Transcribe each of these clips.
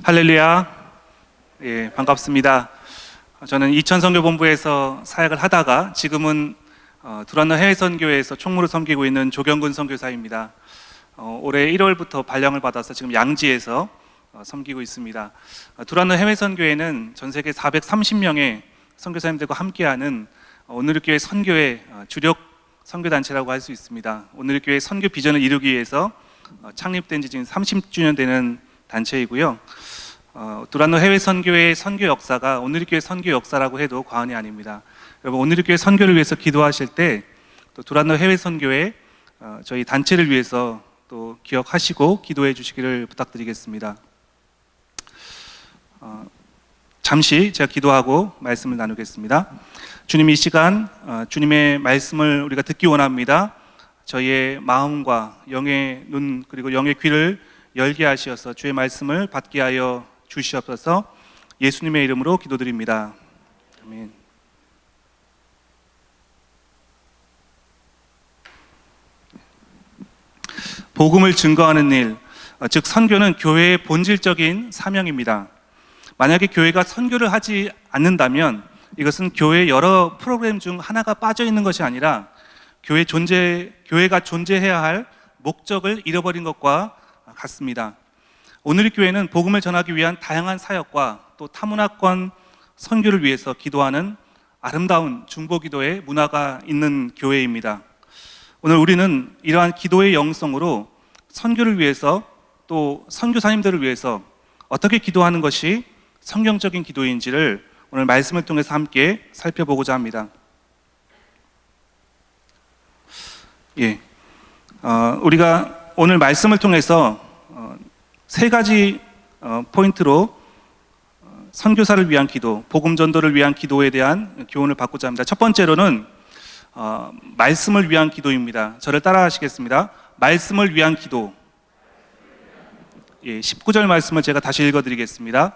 할렐루야. 예, 반갑습니다. 저는 이천선교본부에서 사역을 하다가 지금은 두란노 해외선교회에서 총무를 섬기고 있는 조경근 선교사입니다. 올해 1월부터 발령을 받아서 지금 양지에서 섬기고 있습니다. 두란노 해외선교회는 전 세계 430명의 선교사님들과 함께하는 오늘교회 선교의 주력 선교단체라고 할 수 있습니다. 오늘교회 선교 비전을 이루기 위해서 창립된 지 지금 30주년 되는 단체이고요. 두란노 해외 선교회의 선교 역사가 오늘교회 선교 역사라고 해도 과언이 아닙니다. 여러분, 오늘교회 선교를 위해서 기도하실 때 또 두란노 해외 선교회 저희 단체를 위해서 또 기억하시고 기도해 주시기를 부탁드리겠습니다. 잠시 제가 기도하고 말씀을 나누겠습니다. 주님, 이 시간 주님의 말씀을 우리가 듣기 원합니다. 저희의 마음과 영의 눈 그리고 영의 귀를 열게 하시어서 주의 말씀을 받게 하여 주시옵소서. 예수님의 이름으로 기도드립니다. 아멘. 복음을 증거하는 일, 즉 선교는 교회의 본질적인 사명입니다. 만약에 교회가 선교를 하지 않는다면 이것은 교회의 여러 프로그램 중 하나가 빠져 있는 것이 아니라 교회가 존재해야 할 목적을 잃어버린 것과 같습니다. 오늘의 교회는 복음을 전하기 위한 다양한 사역과 또 타문화권 선교를 위해서 기도하는 아름다운 중보기도의 문화가 있는 교회입니다. 오늘 우리는 이러한 기도의 영성으로 선교를 위해서 또 선교사님들을 위해서 어떻게 기도하는 것이 성경적인 기도인지를 오늘 말씀을 통해서 함께 살펴보고자 합니다. 우리가 오늘 말씀을 통해서 세 가지 포인트로 선교사를 위한 기도, 복음 전도를 위한 기도에 대한 교훈을 받고자 합니다. 첫 번째로는 말씀을 위한 기도입니다. 저를 따라 하시겠습니다. 말씀을 위한 기도. 19절 말씀을 제가 다시 읽어드리겠습니다.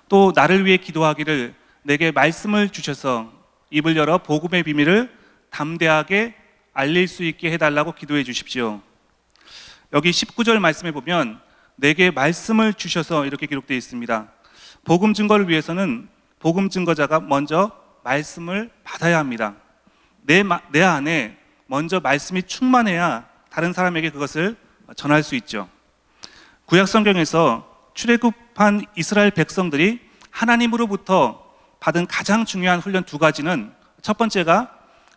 또 나를 위해 기도하기를 내게 말씀을 주셔서 입을 열어 복음의 비밀을 담대하게 알릴 수 있게 해달라고 기도해 주십시오. 여기 19절 말씀에 보면 내게 말씀을 주셔서 이렇게 기록되어 있습니다. 복음 증거를 위해서는 복음 증거자가 먼저 말씀을 받아야 합니다. 내 안에 먼저 말씀이 충만해야 다른 사람에게 그것을 전할 수 있죠. 구약 성경에서 출애굽한 이스라엘 백성들이 하나님으로부터 받은 가장 중요한 훈련 두 가지는 첫 번째가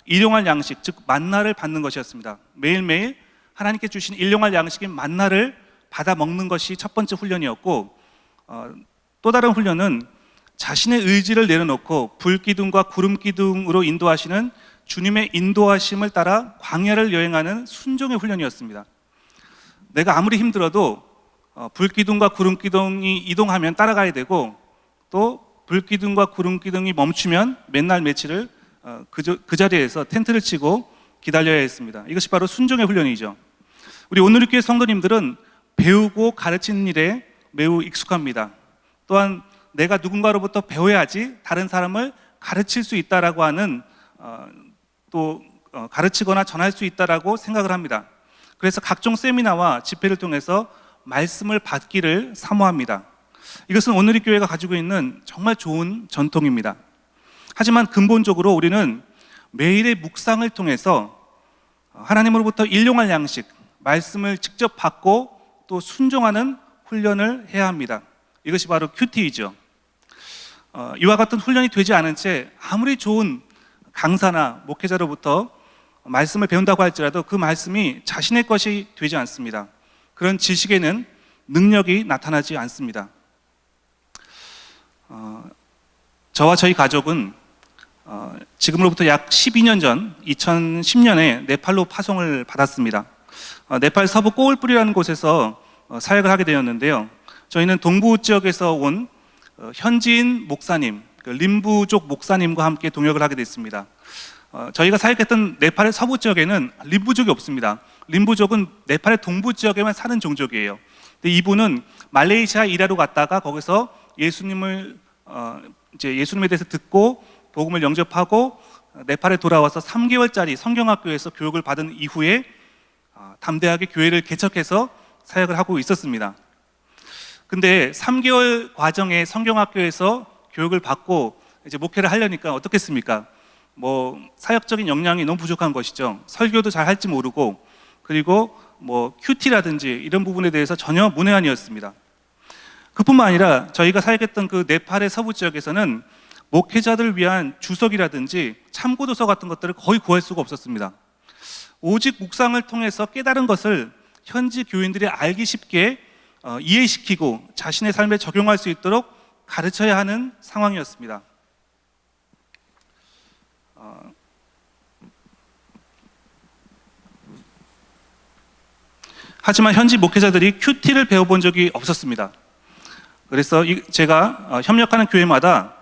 일용할 양식, 즉 만나를 받는 것이었습니다. 매일매일 하나님께 주신 일용할 양식인 만나를 받아 먹는 것이 첫 번째 훈련이었고, 또 다른 훈련은 자신의 의지를 내려놓고 불기둥과 구름기둥으로 인도하시는 주님의 인도하심을 따라 광야를 여행하는 순종의 훈련이었습니다. 내가 아무리 힘들어도 불기둥과 구름기둥이 이동하면 따라가야 되고, 또 불기둥과 구름기둥이 멈추면 맨날 며칠을 그 자리에서 텐트를 치고 기다려야 했습니다. 이것이 바로 순종의 훈련이죠. 우리 오늘의 교회 성도님들은 배우고 가르치는 일에 매우 익숙합니다. 또한 내가 누군가로부터 배워야지 다른 사람을 가르칠 수 있다라고 하는 가르치거나 전할 수 있다라고 생각을 합니다. 그래서 각종 세미나와 집회를 통해서 말씀을 받기를 사모합니다. 이것은 오늘의 교회가 가지고 있는 정말 좋은 전통입니다. 하지만 근본적으로 우리는 매일의 묵상을 통해서 하나님으로부터 일용할 양식, 말씀을 직접 받고 또 순종하는 훈련을 해야 합니다. 이것이 바로 큐티이죠. 이와 같은 훈련이 되지 않은 채 아무리 좋은 강사나 목회자로부터 말씀을 배운다고 할지라도 그 말씀이 자신의 것이 되지 않습니다. 그런 지식에는 능력이 나타나지 않습니다. 저와 저희 가족은 지금으로부터 약 12년 전 2010년에 네팔로 파송을 받았습니다. 네팔 서부 꼬울뿌리라는 곳에서 사역을 하게 되었는데요. 저희는 동부 지역에서 온 현지인 목사님, 림부족 목사님과 함께 동역을 하게 됐습니다. 저희가 사역했던 네팔의 서부 지역에는 림부족이 없습니다. 림부족은 네팔의 동부 지역에만 사는 종족이에요. 근데 이분은 말레이시아 일하러 갔다가 거기서 예수님에 대해서 듣고 복음을 영접하고 네팔에 돌아와서 3개월짜리 성경학교에서 교육을 받은 이후에 담대하게 교회를 개척해서 사역을 하고 있었습니다. 근데 3개월 과정의 성경학교에서 교육을 받고 이제 목회를 하려니까 어떻겠습니까? 뭐 사역적인 역량이 너무 부족한 것이죠. 설교도 잘 할지 모르고, 그리고 뭐 큐티라든지 이런 부분에 대해서 전혀 문외한이었습니다. 그뿐만 아니라 저희가 사역했던 그 네팔의 서부 지역에서는 목회자들을 위한 주석이라든지 참고도서 같은 것들을 거의 구할 수가 없었습니다. 오직 묵상을 통해서 깨달은 것을 현지 교인들이 알기 쉽게 이해시키고 자신의 삶에 적용할 수 있도록 가르쳐야 하는 상황이었습니다. 하지만 현지 목회자들이 큐티를 배워본 적이 없었습니다. 그래서 제가 협력하는 교회마다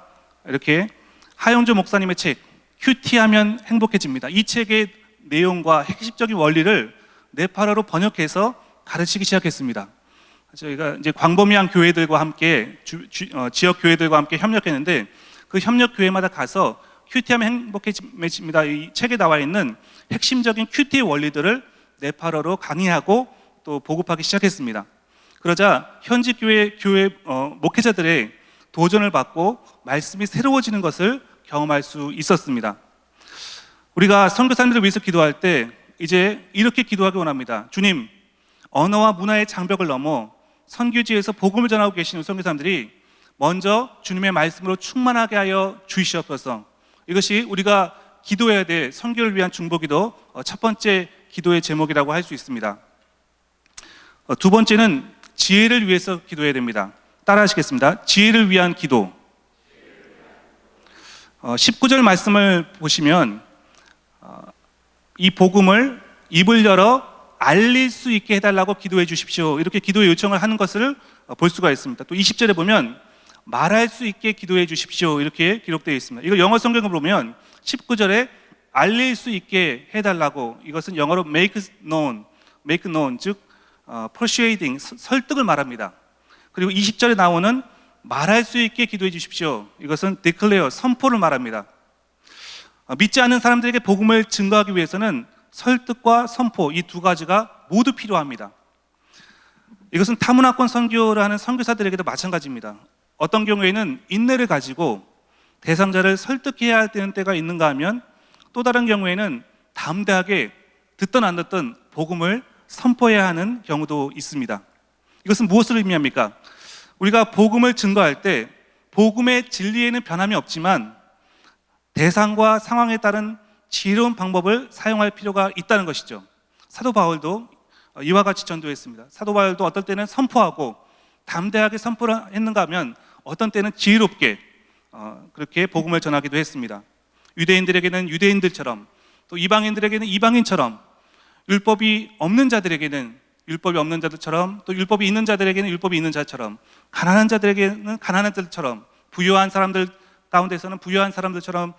이렇게 하용조 목사님의 책 큐티하면 행복해집니다. 이 책의 내용과 핵심적인 원리를 네팔어로 번역해서 가르치기 시작했습니다. 저희가 이제 광범위한 교회들과 함께 지역 교회들과 함께 협력했는데, 그 협력 교회마다 가서 큐티하면 행복해집니다. 이 책에 나와 있는 핵심적인 큐티의 원리들을 네팔어로 강의하고 또 보급하기 시작했습니다. 그러자 현지 교회 목회자들의 도전을 받고 말씀이 새로워지는 것을 경험할 수 있었습니다. 우리가 선교사님들을 위해서 기도할 때 이제 이렇게 기도하기 원합니다. 주님, 언어와 문화의 장벽을 넘어 선교지에서 복음을 전하고 계시는 선교사님들이 먼저 주님의 말씀으로 충만하게 하여 주시옵소서. 이것이 우리가 기도해야 될 선교를 위한 중보기도 첫 번째 기도의 제목이라고 할 수 있습니다. 두 번째는 지혜를 위해서 기도해야 됩니다. 따라 하시겠습니다. 지혜를 위한 기도. 19절 말씀을 보시면 이 복음을 입을 열어 알릴 수 있게 해달라고 기도해 주십시오, 이렇게 기도의 요청을 하는 것을 볼 수가 있습니다. 또 20절에 보면 말할 수 있게 기도해 주십시오, 이렇게 기록되어 있습니다. 이걸 영어 성경을 보면 19절에 알릴 수 있게 해달라고, 이것은 영어로 make known, 즉 persuading, 설득을 말합니다. 그리고 20절에 나오는 말할 수 있게 기도해 주십시오, 이것은 declare, 선포를 말합니다. 믿지 않는 사람들에게 복음을 증거하기 위해서는 설득과 선포, 이 두 가지가 모두 필요합니다. 이것은 타문화권 선교를 하는 선교사들에게도 마찬가지입니다. 어떤 경우에는 인내를 가지고 대상자를 설득해야 할 때가 있는가 하면, 또 다른 경우에는 담대하게 듣든 안 듣든 복음을 선포해야 하는 경우도 있습니다. 이것은 무엇을 의미합니까? 우리가 복음을 증거할 때 복음의 진리에는 변함이 없지만 대상과 상황에 따른 지혜로운 방법을 사용할 필요가 있다는 것이죠. 사도 바울도 이와 같이 전도했습니다. 사도 바울도 어떨 때는 선포하고 담대하게 선포를 했는가 하면 어떤 때는 지혜롭게 그렇게 복음을 전하기도 했습니다. 유대인들에게는 유대인들처럼, 또 이방인들에게는 이방인처럼, 율법이 없는 자들에게는 율법이 없는 자들처럼, 또 율법이 있는 자들에게는 율법이 있는 자처럼, 가난한 자들에게는 가난한 자들처럼, 부유한 사람들 가운데서는 부유한 사람들처럼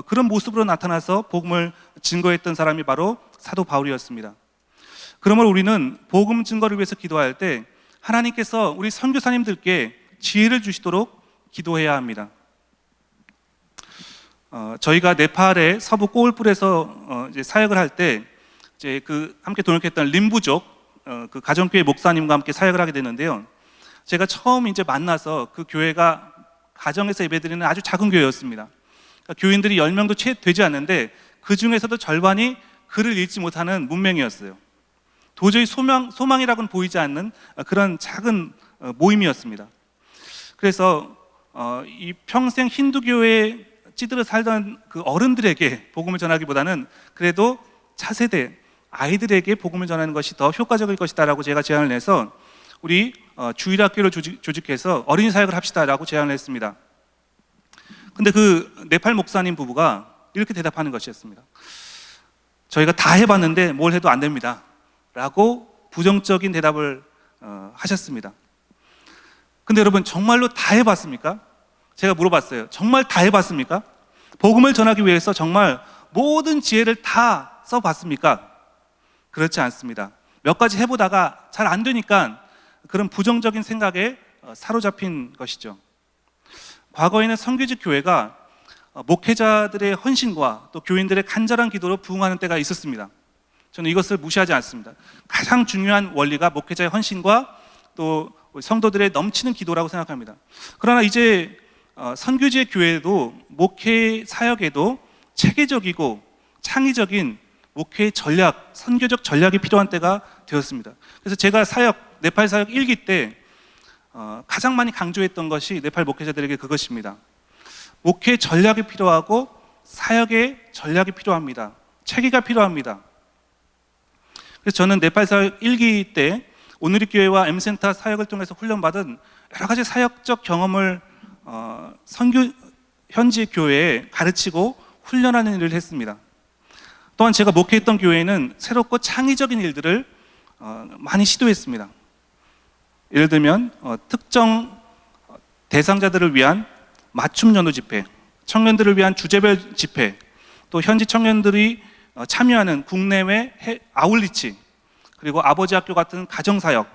그런 모습으로 나타나서 복음을 증거했던 사람이 바로 사도 바울이었습니다. 그러므로 우리는 복음 증거를 위해서 기도할 때 하나님께서 우리 선교사님들께 지혜를 주시도록 기도해야 합니다. 저희가 네팔의 서부 꼬울뿔에서 이제 사역을 할 때 이제 함께 동역했던 림부족 그 가정교회 목사님과 함께 사역을 하게 되는데요. 제가 처음 이제 만나서 그 교회가 가정에서 예배드리는 아주 작은 교회였습니다. 그러니까 교인들이 10명도 채 되지 않는데 그 중에서도 절반이 글을 읽지 못하는 문맹이었어요. 도저히 소망이라고는 보이지 않는 그런 작은 모임이었습니다. 그래서 이 평생 힌두교에 찌들어 살던 그 어른들에게 복음을 전하기보다는 그래도 차세대 아이들에게 복음을 전하는 것이 더 효과적일 것이다라고 제가 제안을 해서 우리 주일학교를 조직해서 어린이 사역을 합시다라고 제안을 했습니다. 근데 그 네팔 목사님 부부가 이렇게 대답하는 것이었습니다. 저희가 다 해봤는데 뭘 해도 안 됩니다 라고 부정적인 대답을 하셨습니다. 근데 여러분, 정말로 다 해봤습니까? 제가 물어봤어요. 정말 다 해봤습니까? 복음을 전하기 위해서 정말 모든 지혜를 다 써봤습니까? 그렇지 않습니다. 몇 가지 해보다가 잘 안 되니까 그런 부정적인 생각에 사로잡힌 것이죠. 과거에는 선교직 교회가 목회자들의 헌신과 또 교인들의 간절한 기도로 부응하는 때가 있었습니다. 저는 이것을 무시하지 않습니다. 가장 중요한 원리가 목회자의 헌신과 또 성도들의 넘치는 기도라고 생각합니다. 그러나 이제 선교지의 교회도 목회 사역에도 체계적이고 창의적인 목회 전략, 선교적 전략이 필요한 때가 되었습니다. 그래서 제가 네팔 사역 1기 때 가장 많이 강조했던 것이 네팔 목회자들에게 그것입니다. 목회 전략이 필요하고 사역의 전략이 필요합니다. 체계가 필요합니다. 그래서 저는 네팔 사역 1기 때 오누리 교회와 M센터 사역을 통해서 훈련받은 여러 가지 사역적 경험을 현지 교회에 가르치고 훈련하는 일을 했습니다. 또한 제가 목회했던 교회는 새롭고 창의적인 일들을 많이 시도했습니다. 예를 들면 특정 대상자들을 위한 맞춤 연도 집회, 청년들을 위한 주제별 집회, 또 현지 청년들이 참여하는 국내외 아울리치, 그리고 아버지 학교 같은 가정사역,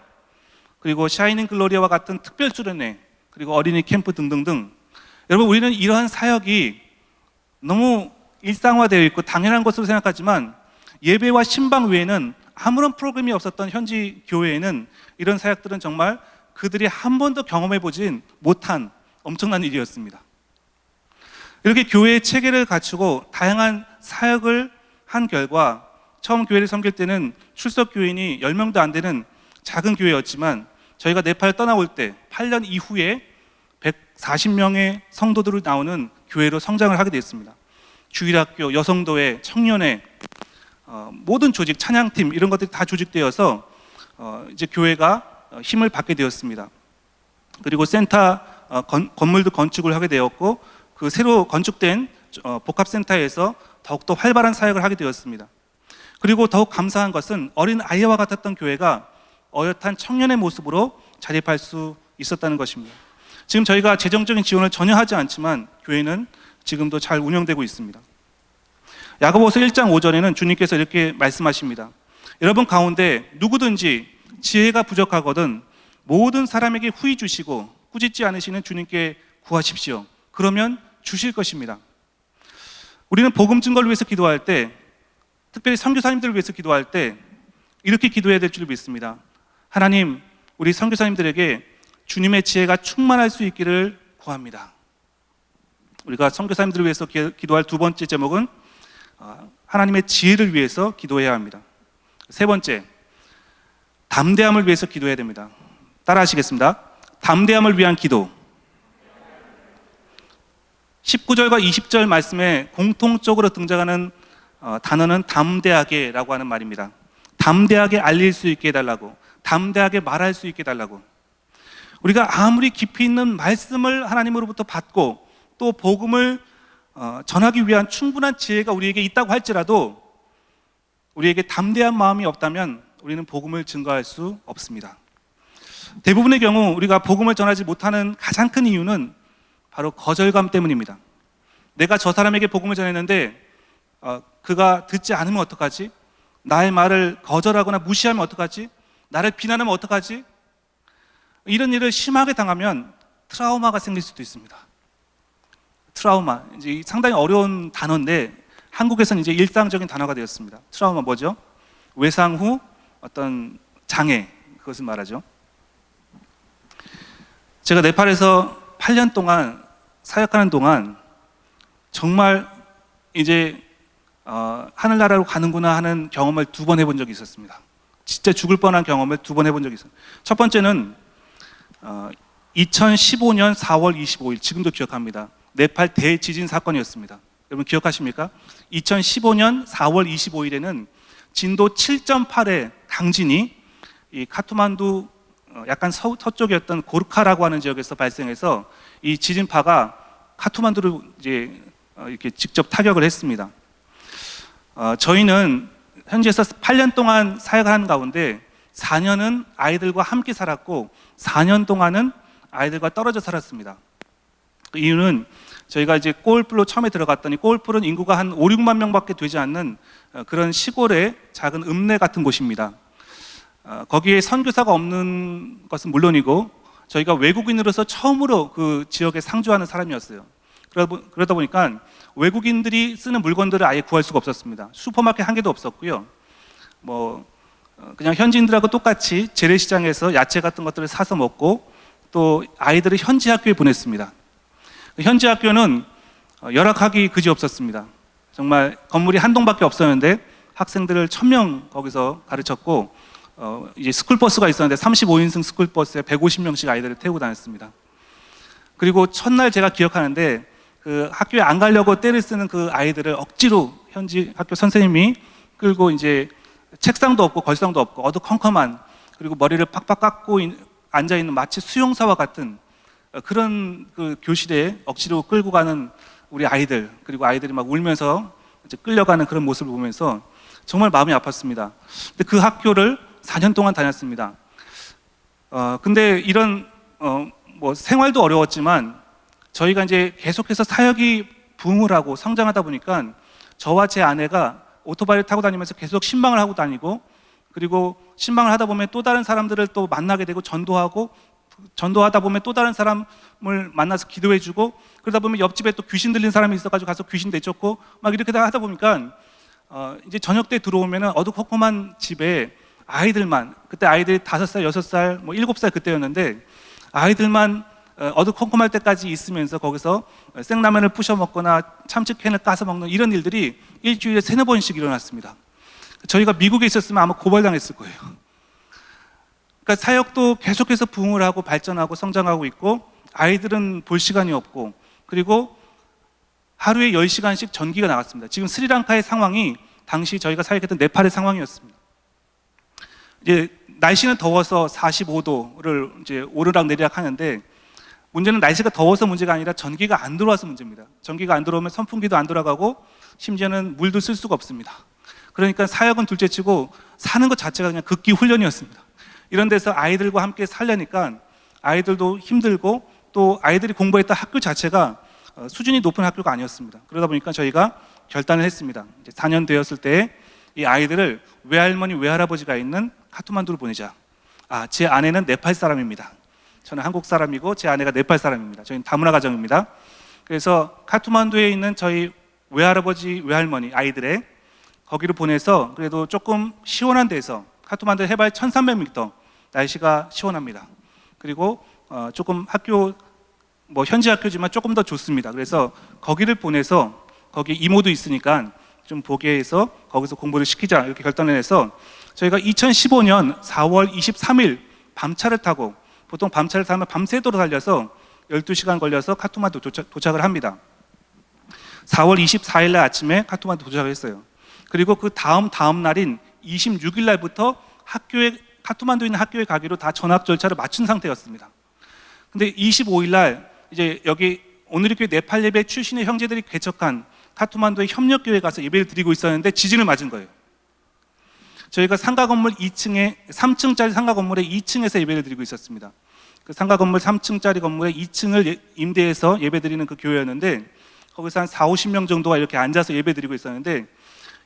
그리고 샤이닝 글로리아와 같은 특별수련회, 그리고 어린이 캠프 등등등. 여러분, 우리는 이러한 사역이 너무 일상화되어 있고 당연한 것으로 생각하지만 예배와 신방 외에는 아무런 프로그램이 없었던 현지 교회에는 이런 사역들은 정말 그들이 한 번도 경험해보진 못한 엄청난 일이었습니다. 이렇게 교회의 체계를 갖추고 다양한 사역을 한 결과 처음 교회를 섬길 때는 출석 교인이 10명도 안 되는 작은 교회였지만 저희가 네팔 떠나올 때 8년 이후에 140명의 성도들이 나오는 교회로 성장을 하게 됐습니다. 주일학교, 여성도회, 청년회, 모든 조직, 찬양팀 이런 것들이 다 조직되어서 이제 교회가 힘을 받게 되었습니다. 그리고 센터 건물도 건축을 하게 되었고 그 새로 건축된 복합센터에서 더욱더 활발한 사역을 하게 되었습니다. 그리고 더욱 감사한 것은 어린 아이와 같았던 교회가 어엿한 청년의 모습으로 자립할 수 있었다는 것입니다. 지금 저희가 재정적인 지원을 전혀 하지 않지만 교회는 지금도 잘 운영되고 있습니다. 야고보서 1장 5절에는 주님께서 이렇게 말씀하십니다. 여러분 가운데 누구든지 지혜가 부족하거든 모든 사람에게 후히 주시고 꾸짖지 않으시는 주님께 구하십시오. 그러면 주실 것입니다. 우리는 복음 증거를 위해서 기도할 때, 특별히 선교사님들을 위해서 기도할 때 이렇게 기도해야 될 줄 믿습니다. 하나님, 우리 선교사님들에게 주님의 지혜가 충만할 수 있기를 구합니다. 우리가 선교사님들을 위해서 기도할 두 번째 제목은 하나님의 지혜를 위해서 기도해야 합니다. 세 번째, 담대함을 위해서 기도해야 됩니다. 따라 하시겠습니다. 담대함을 위한 기도. 19절과 20절 말씀에 공통적으로 등장하는 단어는 담대하게라고 하는 말입니다. 담대하게 알릴 수 있게 해달라고, 담대하게 말할 수 있게 해달라고. 우리가 아무리 깊이 있는 말씀을 하나님으로부터 받고 또 복음을 전하기 위한 충분한 지혜가 우리에게 있다고 할지라도 우리에게 담대한 마음이 없다면 우리는 복음을 증거할 수 없습니다. 대부분의 경우 우리가 복음을 전하지 못하는 가장 큰 이유는 바로 거절감 때문입니다. 내가 저 사람에게 복음을 전했는데 그가 듣지 않으면 어떡하지? 나의 말을 거절하거나 무시하면 어떡하지? 나를 비난하면 어떡하지? 이런 일을 심하게 당하면 트라우마가 생길 수도 있습니다. 트라우마, 이제 상당히 어려운 단어인데 한국에서는 이제 일상적인 단어가 되었습니다. 트라우마 뭐죠? 외상 후 어떤 장애, 그것을 말하죠. 제가 네팔에서 8년 동안 사역하는 동안 정말 이제 하늘나라로 가는구나 하는 경험을 2번 해본 적이 있었습니다. 진짜 죽을 뻔한 경험을 2번 해본 적이 있어요. 첫 번째는 2015년 4월 25일, 지금도 기억합니다. 네팔 대지진 사건이었습니다. 여러분 기억하십니까? 2015년 4월 25일에는 진도 7.8의 강진이 이 카트만두 약간 서쪽이었던 고르카라고 하는 지역에서 발생해서 이 지진파가 카트만두를 이제 이렇게 직접 타격을 했습니다. 저희는 현지에서 8년 동안 사역하는 가운데 4년은 아이들과 함께 살았고 4년 동안은 아이들과 떨어져 살았습니다. 그 이유는 저희가 이제 꼬울풀로 처음에 들어갔더니 꼬울풀은 인구가 한 5, 6만 명밖에 되지 않는 그런 시골의 작은 읍내 같은 곳입니다. 거기에 선교사가 없는 것은 물론이고 저희가 외국인으로서 처음으로 그 지역에 상주하는 사람이었어요. 그러다 보니까 외국인들이 쓰는 물건들을 아예 구할 수가 없었습니다. 슈퍼마켓 한 개도 없었고요. 그냥 현지인들하고 똑같이 재래시장에서 야채 같은 것들을 사서 먹고 또 아이들을 현지 학교에 보냈습니다. 현지 학교는 열악하기 그지없었습니다. 정말 건물이 한 동밖에 없었는데 학생들을 1000명 거기서 가르쳤고 이제 스쿨버스가 있었는데 35인승 스쿨버스에 150명씩 아이들을 태우고 다녔습니다. 그리고 첫날 제가 기억하는데 그 학교에 안 가려고 떼를 쓰는 그 아이들을 억지로 현지 학교 선생님이 끌고 이제 책상도 없고 걸상도 없고 어두컴컴한, 그리고 머리를 팍팍 깎고 앉아 있는 마치 수용사와 같은 그런 그 교실에 억지로 끌고 가는 우리 아이들, 그리고 아이들이 막 울면서 이제 끌려가는 그런 모습을 보면서 정말 마음이 아팠습니다. 근데 그 학교를 4년 동안 다녔습니다. 근데 이런 뭐 생활도 어려웠지만 저희가 이제 계속해서 사역이 부흥을 하고 성장하다 보니까 저와 제 아내가 오토바이를 타고 다니면서 계속 신방을 하고 다니고, 그리고 신방을 하다 보면 또 다른 사람들을 또 만나게 되고 전도하다 보면 또 다른 사람을 만나서 기도해주고, 그러다 보면 옆집에 또 귀신 들린 사람이 있어가지고 가서 귀신 내쫓고 막 이렇게 하다 보니까 이제 저녁 때 들어오면 어두컴컴한 집에 아이들만, 그때 아이들이 5살, 6살, 뭐 7살 그때였는데 아이들만 어두컴컴할 때까지 있으면서 거기서 생라면을 부셔 먹거나 참치캔을 까서 먹는 이런 일들이 일주일에 3-4번씩 일어났습니다. 저희가 미국에 있었으면 아마 고발당했을 거예요. 그러니까 사역도 계속해서 부흥을 하고 발전하고 성장하고 있고, 아이들은 볼 시간이 없고, 그리고 하루에 10시간씩 전기가 나갔습니다. 지금 스리랑카의 상황이 당시 저희가 사역했던 네팔의 상황이었습니다. 이제 날씨는 더워서 45도를 이제 오르락 내리락 하는데, 문제는 날씨가 더워서 문제가 아니라 전기가 안 들어와서 문제입니다. 전기가 안 들어오면 선풍기도 안 돌아가고 심지어는 물도 쓸 수가 없습니다. 그러니까 사역은 둘째치고 사는 것 자체가 그냥 극기 훈련이었습니다. 이런 데서 아이들과 함께 살려니까 아이들도 힘들고, 또 아이들이 공부했던 학교 자체가 수준이 높은 학교가 아니었습니다. 그러다 보니까 저희가 결단을 했습니다. 이제 4년 되었을 때 이 아이들을 외할머니 외할아버지가 있는 카트만두로 보내자. 제 아내는 네팔 사람입니다. 저는 한국 사람이고 제 아내가 네팔 사람입니다. 저희는 다문화 가정입니다. 그래서 카트만두에 있는 저희 외할아버지 외할머니 아이들의 거기를 보내서, 그래도 조금 시원한 데서, 카트만두 해발 1300m, 날씨가 시원합니다. 그리고 조금 학교, 뭐 현지 학교지만 조금 더 좋습니다. 그래서 거기를 보내서, 거기 이모도 있으니까 좀 보게 해서 거기서 공부를 시키자, 이렇게 결단을 해서 저희가 2015년 4월 23일 밤차를 타고, 보통 밤차를 타면 밤새도록 달려서 12시간 걸려서 카트만두 도착을 합니다. 4월 24일 날 아침에 카트만두 도착을 했어요. 그리고 그 다음 날인 26일 날부터 카트만두에 있는 학교에 가기로 다 전학 절차를 마친 상태였습니다. 근데 25일 날 이제 여기 오늘리교회 네팔 예배 출신의 형제들이 개척한 카트만두의 협력교회에 가서 예배를 드리고 있었는데 지진을 맞은 거예요. 저희가 상가 건물 2층에 3층짜리 상가 건물에 2층에서 예배를 드리고 있었습니다. 그 상가 건물 3층짜리 건물에 2층을 임대해서 예배 드리는 그 교회였는데, 거기서 한 40-50명 정도가 이렇게 앉아서 예배 드리고 있었는데,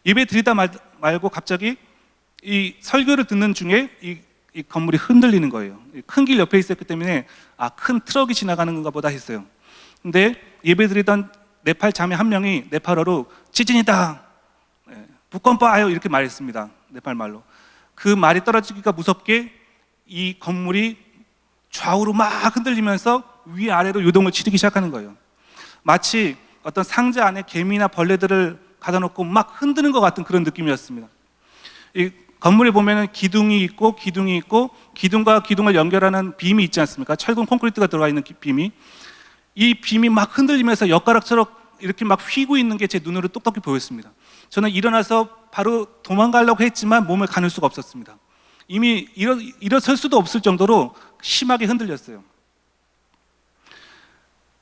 예배 드리다 말고 갑자기 이 설교를 듣는 중에 이 건물이 흔들리는 거예요. 큰 길 옆에 있었기 때문에 큰 트럭이 지나가는 건가 보다 했어요. 근데 예배 드리던 네팔 자매 한 명이 네팔어로 지진이다, 북권 빠요, 이렇게 말했습니다. 네팔 말로. 그 말이 떨어지기가 무섭게 이 건물이 좌우로 막 흔들리면서 위아래로 요동을 치르기 시작하는 거예요. 마치 어떤 상자 안에 개미나 벌레들을 가다 놓고 막 흔드는 것 같은 그런 느낌이었습니다. 이 건물에 보면은 기둥이 있고 기둥과 기둥을 연결하는 빔이 있지 않습니까? 철근 콘크리트가 들어가 있는 빔이, 이 빔이 막 흔들리면서 엿가락처럼 이렇게 막 휘고 있는 게 제 눈으로 똑똑히 보였습니다. 저는 일어나서 바로 도망가려고 했지만 몸을 가눌 수가 없었습니다. 이미 일어설 수도 없을 정도로 심하게 흔들렸어요.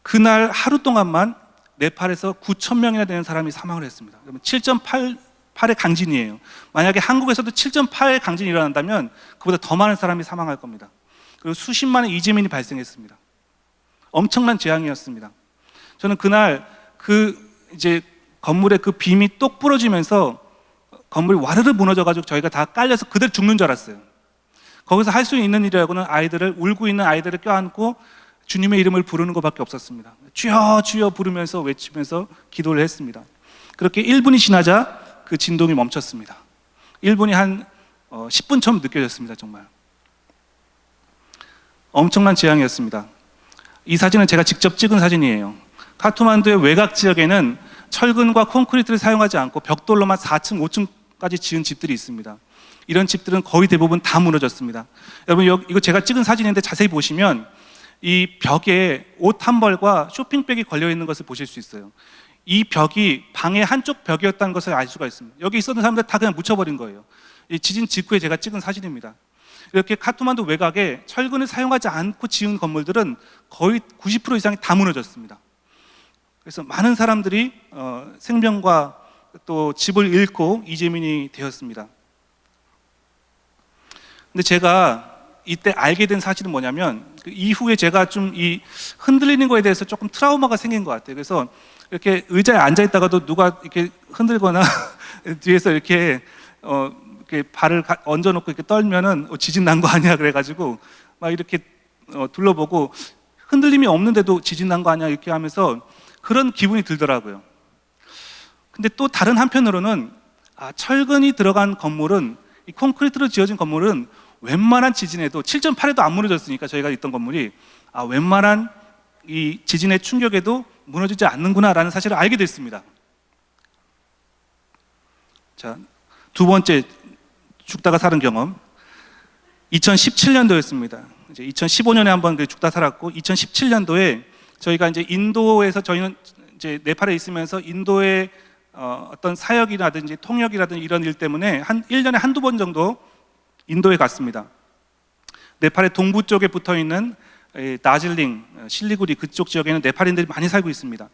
그날 하루 동안만 네팔에서 9,000명이나 되는 사람이 사망을 했습니다. 그러면 7.8의 강진이에요. 만약에 한국에서도 7.8의 강진이 일어난다면 그보다 더 많은 사람이 사망할 겁니다. 그리고 수십만의 이재민이 발생했습니다. 엄청난 재앙이었습니다. 저는 그날 이제 건물의 그 빔이 똑 부러지면서 건물이 와르르 무너져가지고 저희가 다 깔려서 그대로 죽는 줄 알았어요. 거기서 할 수 있는 일이라고는 울고 있는 아이들을 껴안고 주님의 이름을 부르는 것밖에 없었습니다. 주여 주여 부르면서 외치면서 기도를 했습니다. 그렇게 1분이 지나자 그 진동이 멈췄습니다. 1분이 한 10분처럼 느껴졌습니다. 정말 엄청난 재앙이었습니다. 이 사진은 제가 직접 찍은 사진이에요. 카트만두의 외곽 지역에는 철근과 콘크리트를 사용하지 않고 벽돌로만 4층, 5층까지 지은 집들이 있습니다. 이런 집들은 거의 대부분 다 무너졌습니다. 여러분, 이거 제가 찍은 사진인데 자세히 보시면 이 벽에 옷 한 벌과 쇼핑백이 걸려 있는 것을 보실 수 있어요. 이 벽이 방의 한쪽 벽이었다는 것을 알 수가 있습니다. 여기 있었던 사람들 다 그냥 묻혀버린 거예요. 이 지진 직후에 제가 찍은 사진입니다. 이렇게 카트만두 외곽에 철근을 사용하지 않고 지은 건물들은 거의 90% 이상이 다 무너졌습니다. 그래서 많은 사람들이 생명과 또 집을 잃고 이재민이 되었습니다. 근데 제가 이때 알게 된 사실은 뭐냐면, 그 이후에 제가 좀 이 흔들리는 거에 대해서 조금 트라우마가 생긴 것 같아요. 그래서 이렇게 의자에 앉아 있다가도 누가 이렇게 흔들거나 뒤에서 이렇게 발을 얹어놓고 이렇게 떨면은 지진 난 거 아니야 그래가지고 막 이렇게 둘러보고 흔들림이 없는데도 지진 난 거 아니야 이렇게 하면서 그런 기분이 들더라고요. 근데 또 다른 한편으로는 철근이 들어간 건물은, 이 콘크리트로 지어진 건물은 웬만한 지진에도 7.8에도 안 무너졌으니까, 저희가 있던 건물이 웬만한 이 지진의 충격에도 무너지지 않는구나라는 사실을 알게 됐습니다. 자, 두 번째 죽다가 사는 경험, 2017년도였습니다. 이제 2015년에 한번 죽다 살았고, 2017년도에 저희가 이제 인도에서, 저희는 이제 네팔에 있으면서 인도의 어떤 사역이라든지 통역이라든지 이런 일 때문에 한 1년에 한두 번 정도 인도에 갔습니다. 네팔의 동부 쪽에 붙어 있는 다질링, 실리구리 그쪽 지역에는 네팔인들이 많이 살고 있습니다.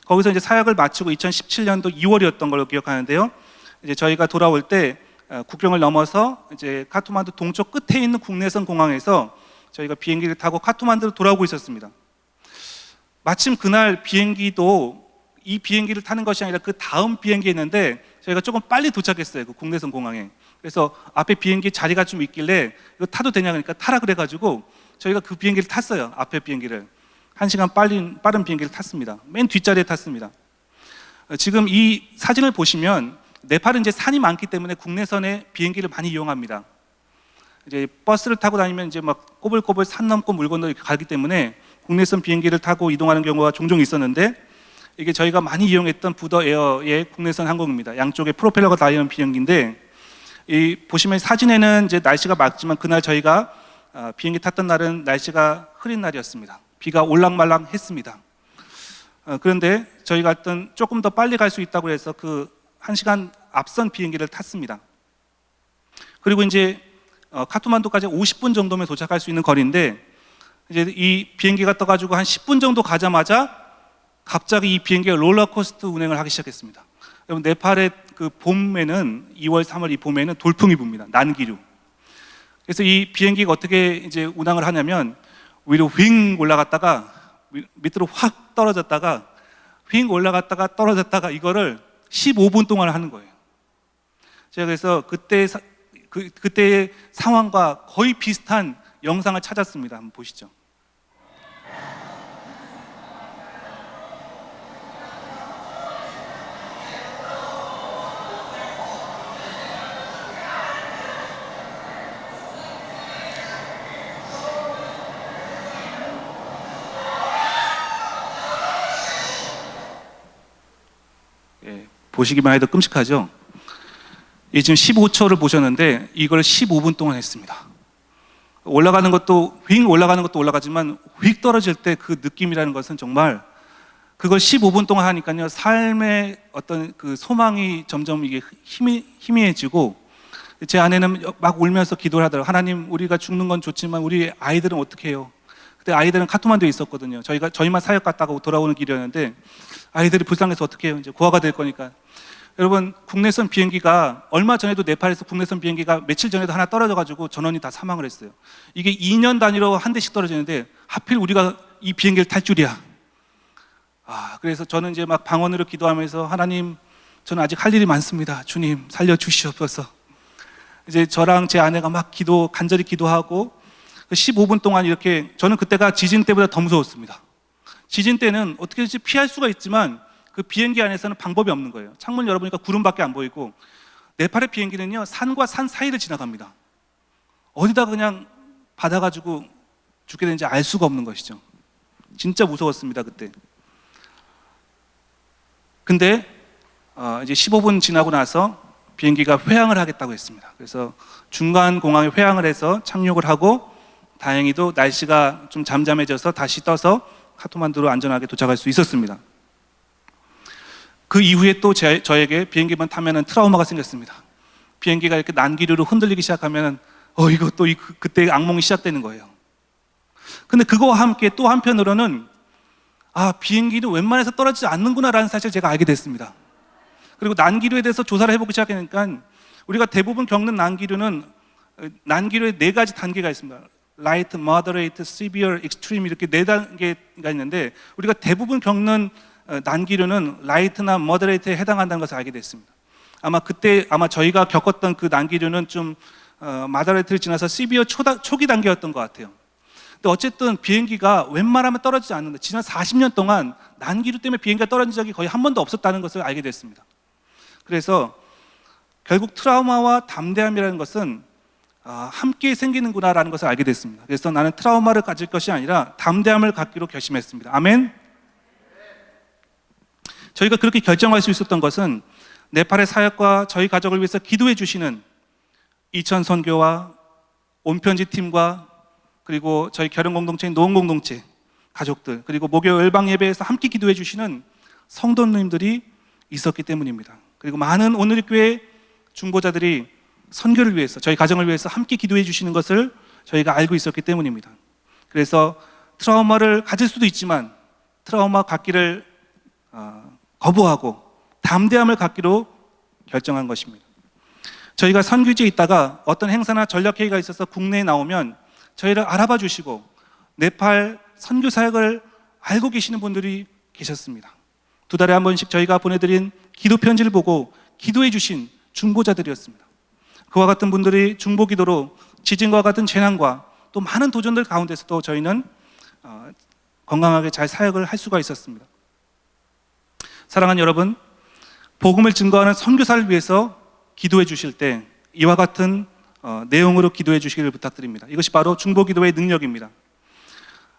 거기서 이제 사역을 마치고 2017년도 2월이었던 걸로 기억하는데요. 이제 저희가 돌아올 때 국경을 넘어서 이제 카트만두 동쪽 끝에 있는 국내선 공항에서 저희가 비행기를 타고 카트만두로 돌아오고 있었습니다. 마침 그날 비행기도 이 비행기를 타는 것이 아니라 그 다음 비행기였는데 저희가 조금 빨리 도착했어요. 그 국내선 공항에. 그래서 앞에 비행기 자리가 좀 있길래 이거 타도 되냐 그러니까 타라 그래가지고 저희가 그 비행기를 탔어요. 앞에 비행기를 1시간 빠른 비행기를 탔습니다. 맨 뒷자리에 탔습니다. 지금 이 사진을 보시면 네팔은 이제 산이 많기 때문에 국내선에 비행기를 많이 이용합니다. 이제 버스를 타고 다니면 이제 막 꼬불꼬불 산 넘고 물 건너 이렇게 가기 때문에 국내선 비행기를 타고 이동하는 경우가 종종 있었는데, 이게 저희가 많이 이용했던 부더 에어의 국내선 항공입니다. 양쪽에 프로펠러가 달리는 비행기인데, 이 보시면 사진에는 이제 날씨가 맑지만 그날 저희가 비행기 탔던 날은 날씨가 흐린 날이었습니다. 비가 올랑말랑 했습니다. 그런데 저희가 어떤 조금 더 빨리 갈 수 있다고 해서 그 1시간 앞선 비행기를 탔습니다. 그리고 이제 카트만두까지 50분 정도면 도착할 수 있는 거리인데, 이제 이 비행기가 떠가지고 한 10분 정도 가자마자 갑자기 이 비행기가 롤러코스터 운행을 하기 시작했습니다. 여러분, 네팔의 그 봄에는 2월, 3월 이 봄에는 돌풍이 붑니다. 난기류. 그래서 이 비행기가 어떻게 이제 운항을 하냐면 위로 휙 올라갔다가 밑으로 확 떨어졌다가 휙 올라갔다가 떨어졌다가 이거를 15분 동안 하는 거예요. 제가 그래서 그때의 상황과 거의 비슷한 영상을 찾았습니다. 한번 보시죠. 보시기만 해도 끔찍하죠? 이 지금 15초를 보셨는데 이걸 15분 동안 했습니다. 올라가는 것도 휙 올라가는 것도 올라가지만 휙 떨어질 때 그 느낌이라는 것은 정말, 그걸 15분 동안 하니까요, 삶의 어떤 그 소망이 점점 이게 희미해지고, 제 아내는 막 울면서 기도를 하더라고요. 하나님, 우리가 죽는 건 좋지만 우리 아이들은 어떻게 해요? 그때 아이들은 카트만두에 있었거든요. 저희만 사역 갔다가 돌아오는 길이었는데 아이들이 불쌍해서 어떻게 해요? 이제 고아가 될 거니까. 여러분, 국내선 비행기가 얼마 전에도 네팔에서 국내선 비행기가 며칠 전에도 하나 떨어져가지고 전원이 다 사망을 했어요. 이게 2년 단위로 한 대씩 떨어지는데 하필 우리가 이 비행기를 탈 줄이야. 그래서 저는 이제 막 방언으로 기도하면서, 하나님, 저는 아직 할 일이 많습니다. 주님, 살려주시옵소서. 이제 저랑 제 아내가 막 간절히 기도하고 15분 동안 이렇게, 저는 그때가 지진 때보다 더 무서웠습니다. 지진 때는 어떻게든지 피할 수가 있지만 그 비행기 안에서는 방법이 없는 거예요. 창문 열어보니까 구름밖에 안 보이고, 네팔의 비행기는요, 산과 산 사이를 지나갑니다. 어디다 그냥 받아가지고 죽게 되는지 알 수가 없는 것이죠. 진짜 무서웠습니다, 그때. 근데 이제 15분 지나고 나서 비행기가 회항을 하겠다고 했습니다. 그래서 중간 공항에 회항을 해서 착륙을 하고, 다행히도 날씨가 좀 잠잠해져서 다시 떠서 카트만두로 안전하게 도착할 수 있었습니다. 그 이후에 또 저에게 비행기만 타면은 트라우마가 생겼습니다. 비행기가 이렇게 난기류로 흔들리기 시작하면은 이거 또 그때 악몽이 시작되는 거예요. 근데 그거와 함께 또 한편으로는 비행기는 웬만해서 떨어지지 않는구나라는 사실을 제가 알게 됐습니다. 그리고 난기류에 대해서 조사를 해보기 시작하니까 우리가 대부분 겪는 난기류는 난기류에 4가지 단계가 있습니다. Light, Moderate, Severe, Extreme 이렇게 4단계가 있는데, 우리가 대부분 겪는 난기류는 라이트나 머더레이트에 해당한다는 것을 알게 됐습니다. 아마 저희가 겪었던 그 난기류는 좀 마더레이트를 지나서 시비어 초기 단계였던 것 같아요. 근데 어쨌든 비행기가 웬만하면 떨어지지 않는다. 지난 40년 동안 난기류 때문에 비행기가 떨어진 적이 거의 한 번도 없었다는 것을 알게 됐습니다. 그래서 결국 트라우마와 담대함이라는 것은 함께 생기는구나라는 것을 알게 됐습니다. 그래서 나는 트라우마를 가질 것이 아니라 담대함을 갖기로 결심했습니다. 아멘. 저희가 그렇게 결정할 수 있었던 것은 네팔의 사역과 저희 가족을 위해서 기도해 주시는 이천 선교와 온편지 팀과, 그리고 저희 결혼 공동체인 노원 공동체 가족들, 그리고 목요 열방 예배에서 함께 기도해 주시는 성도님들이 있었기 때문입니다. 그리고 많은 오늘교회 중보자들이 선교를 위해서, 저희 가정을 위해서 함께 기도해 주시는 것을 저희가 알고 있었기 때문입니다. 그래서 트라우마를 가질 수도 있지만 트라우마 갖기를 거부하고 담대함을 갖기로 결정한 것입니다. 저희가 선교지에 있다가 어떤 행사나 전략회의가 있어서 국내에 나오면 저희를 알아봐 주시고 네팔 선교 사역을 알고 계시는 분들이 계셨습니다. 2달에 한 번씩 저희가 보내드린 기도 편지를 보고 기도해 주신 중보자들이었습니다. 그와 같은 분들이 중보 기도로 지진과 같은 재난과 또 많은 도전들 가운데서도 저희는 건강하게 잘 사역을 할 수가 있었습니다. 사랑하는 여러분, 복음을 증거하는 선교사를 위해서 기도해 주실 때 이와 같은 내용으로 기도해 주시기를 부탁드립니다. 이것이 바로 중보 기도의 능력입니다.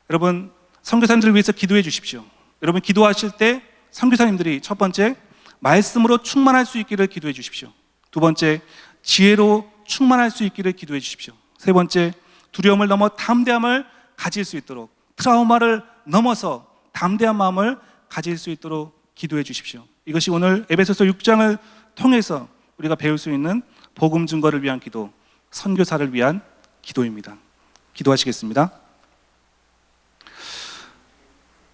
여러분, 선교사님들을 위해서 기도해 주십시오. 여러분, 기도하실 때 선교사님들이 첫 번째, 말씀으로 충만할 수 있기를 기도해 주십시오. 두 번째, 지혜로 충만할 수 있기를 기도해 주십시오. 세 번째, 두려움을 넘어 담대함을 가질 수 있도록, 트라우마를 넘어서 담대한 마음을 가질 수 있도록 기도해 주십시오. 이것이 오늘 에베소서 6장을 통해서 우리가 배울 수 있는 복음 증거를 위한 기도, 선교사를 위한 기도입니다. 기도하시겠습니다.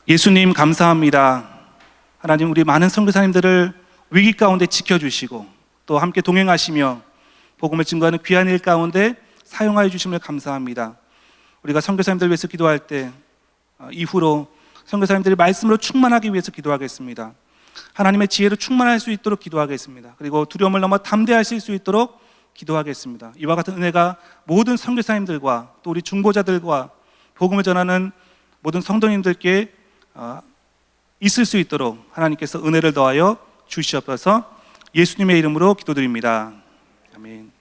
예수님 감사합니다. 하나님, 우리 많은 선교사님들을 위기 가운데 지켜주시고 또 함께 동행하시며 복음을 증거하는 귀한 일 가운데 사용하여 주심을 감사합니다. 우리가 선교사님들을 위해서 기도할 때 이후로 선교사님들이 말씀으로 충만하기 위해서 기도하겠습니다. 하나님의 지혜로 충만할 수 있도록 기도하겠습니다. 그리고 두려움을 넘어 담대하실 수 있도록 기도하겠습니다. 이와 같은 은혜가 모든 선교사님들과 또 우리 중보자들과 복음을 전하는 모든 성도님들께 있을 수 있도록 하나님께서 은혜를 더하여 주시옵소서. 예수님의 이름으로 기도드립니다. 아멘.